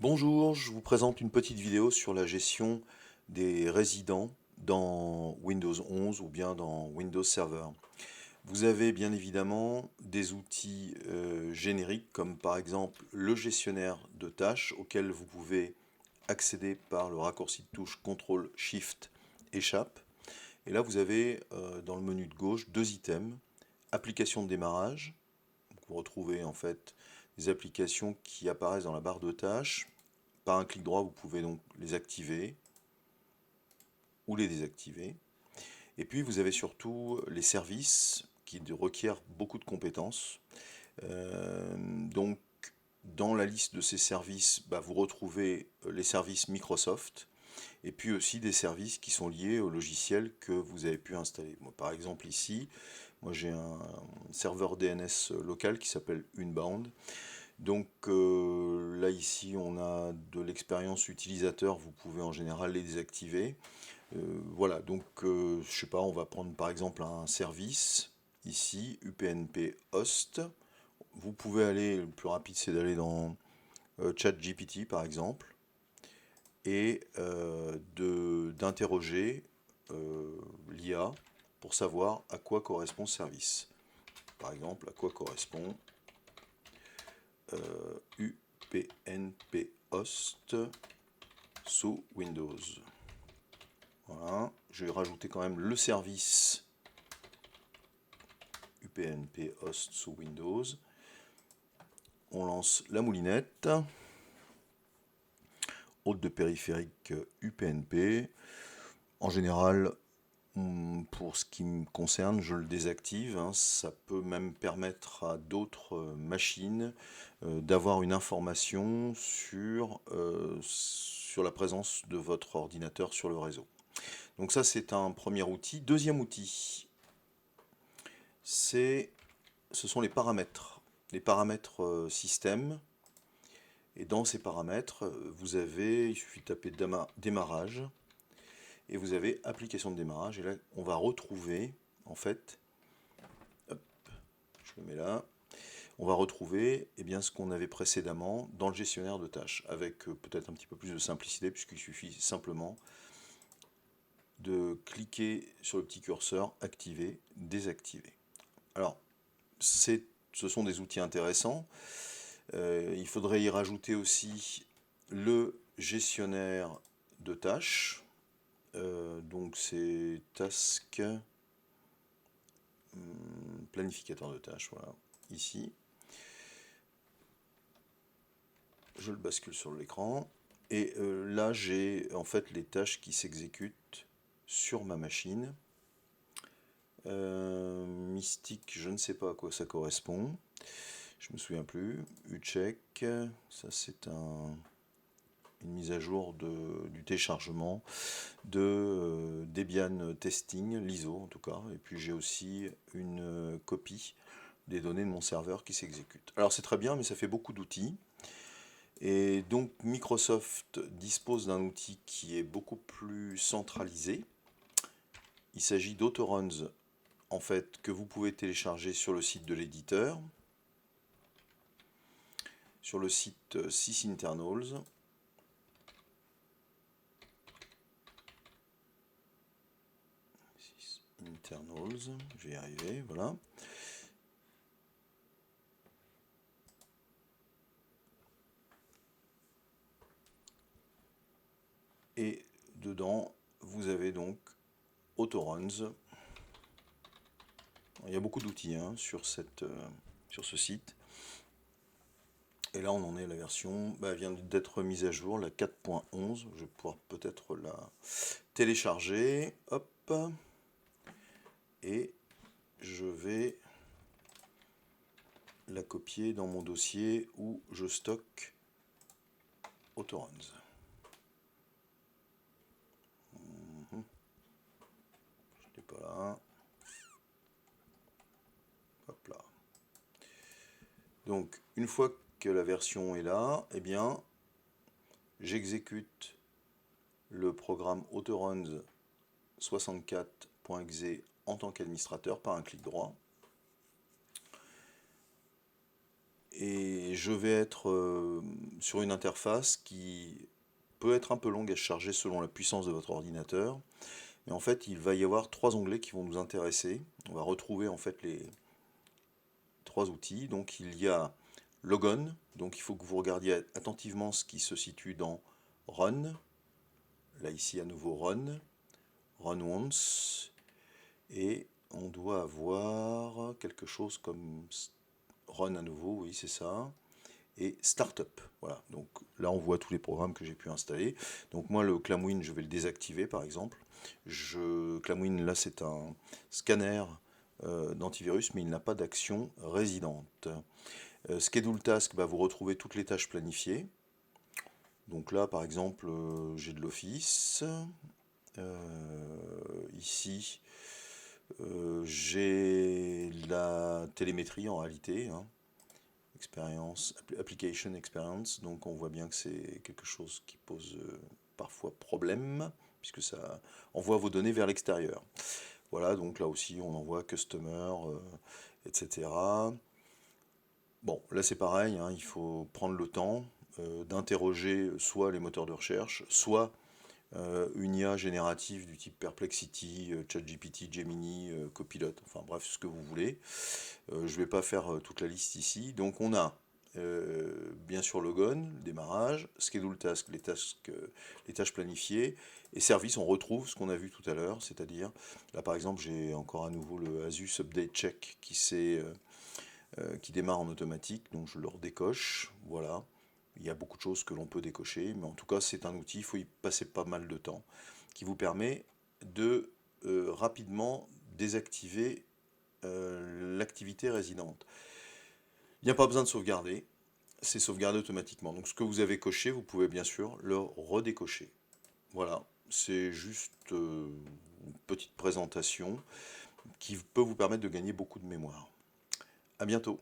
Bonjour, je vous présente une petite vidéo sur la gestion des résidents dans Windows 11 ou bien dans Windows Server. Vous avez bien évidemment des outils génériques comme par exemple le gestionnaire de tâches auquel vous pouvez accéder par le raccourci de touche CTRL SHIFT échappe. Et là vous avez dans le menu de gauche deux items, application de démarrage. Donc, vous retrouvez en fait des applications qui apparaissent dans la barre de tâches. Par un clic droit, vous pouvez donc les activer ou les désactiver. Et puis vous avez surtout les services qui requièrent beaucoup de compétences. Donc dans la liste de ces services, vous retrouvez les services Microsoft et puis aussi des services qui sont liés au logiciel que vous avez pu installer. Moi, par exemple ici, moi j'ai un serveur DNS local qui s'appelle Unbound. Donc là ici on a de l'expérience utilisateur, vous pouvez en général les désactiver. Voilà, donc je sais pas, on va prendre par exemple un service ici, UPnP host. Vous pouvez aller, le plus rapide c'est d'aller dans ChatGPT par exemple, et d'interroger l'IA pour savoir à quoi correspond ce service. Par exemple, à quoi correspond UPnP host sous Windows. Voilà, je vais rajouter quand même le service UPnP host sous Windows. On lance la moulinette. Hôte de périphérique UPnP. En général, pour ce qui me concerne, je le désactive. Ça peut même permettre à d'autres machines d'avoir une information sur la présence de votre ordinateur sur le réseau. Donc ça, c'est un premier outil. Deuxième outil, ce sont les paramètres système. Et dans ces paramètres, il suffit de taper démarrage, et vous avez application de démarrage. Et là, on va retrouver, en fait, hop, je le mets là, on va retrouver ce qu'on avait précédemment dans le gestionnaire de tâches, avec peut-être un petit peu plus de simplicité, puisqu'il suffit simplement de cliquer sur le petit curseur, activer, désactiver. Alors, ce sont des outils intéressants. Il faudrait y rajouter aussi le gestionnaire de tâches. Donc c'est task, planificateur de tâches, voilà, ici. Je le bascule sur l'écran. Et là j'ai en fait les tâches qui s'exécutent sur ma machine. Mystique, je ne sais pas à quoi ça correspond. Je me souviens plus. Ucheck, ça c'est une mise à jour du téléchargement de Debian Testing, l'ISO en tout cas. Et puis j'ai aussi une copie des données de mon serveur qui s'exécute. Alors c'est très bien, mais ça fait beaucoup d'outils. Et donc Microsoft dispose d'un outil qui est beaucoup plus centralisé. Il s'agit d'AutoRuns, en fait, que vous pouvez télécharger sur le site de l'éditeur, sur le site sysinternals. Internals, je vais y arriver, voilà. Et dedans, vous avez donc AutoRuns. Il y a beaucoup d'outils sur ce site. Et là, on en est à la version, vient d'être mise à jour, la 4.11. Je vais pouvoir peut-être la télécharger. Hop. Et je vais la copier dans mon dossier où je stocke AutoRuns. Je n'ai pas là. Hop là. Donc, une fois que la version est là, j'exécute le programme AutoRuns 64.exe en tant qu'administrateur par un clic droit. et je vais être sur une interface qui peut être un peu longue à charger selon la puissance de votre ordinateur. Mais en fait, il va y avoir trois onglets qui vont nous intéresser. On va retrouver en fait les trois outils. Donc il y a Logon, donc il faut que vous regardiez attentivement ce qui se situe dans Run. Là ici à nouveau Run, Run Once, et on doit avoir quelque chose comme Run à nouveau, oui c'est ça, et Startup. Voilà, donc là on voit tous les programmes que j'ai pu installer. Donc moi le ClamWin je vais le désactiver par exemple. ClamWin là c'est un scanner d'antivirus mais il n'a pas d'action résidente. Schedule Task, bah, vous retrouvez toutes les tâches planifiées. Donc là par exemple j'ai de l'Office. Ici j'ai la télémétrie en réalité, hein. Application Experience, donc on voit bien que c'est quelque chose qui pose parfois problème, puisque ça envoie vos données vers l'extérieur. Voilà, donc là aussi on envoie Customer, etc. Bon, là c'est pareil, hein, il faut prendre le temps d'interroger soit les moteurs de recherche, soit une IA générative du type Perplexity, ChatGPT, Gemini, Copilot, enfin bref, ce que vous voulez. Je ne vais pas faire toute la liste ici. Donc on a bien sûr Logon, démarrage, Schedule Task, les tâches planifiées, et Service, on retrouve ce qu'on a vu tout à l'heure, c'est-à-dire, là par exemple j'ai encore à nouveau le Asus Update Check qui démarre en automatique, donc je le redécoche, voilà. Il y a beaucoup de choses que l'on peut décocher, mais en tout cas c'est un outil, il faut y passer pas mal de temps, qui vous permet de rapidement désactiver l'activité résidente. Il n'y a pas besoin de sauvegarder, c'est sauvegardé automatiquement. Donc ce que vous avez coché, vous pouvez bien sûr le redécocher. Voilà, c'est juste une petite présentation qui peut vous permettre de gagner beaucoup de mémoire. À bientôt.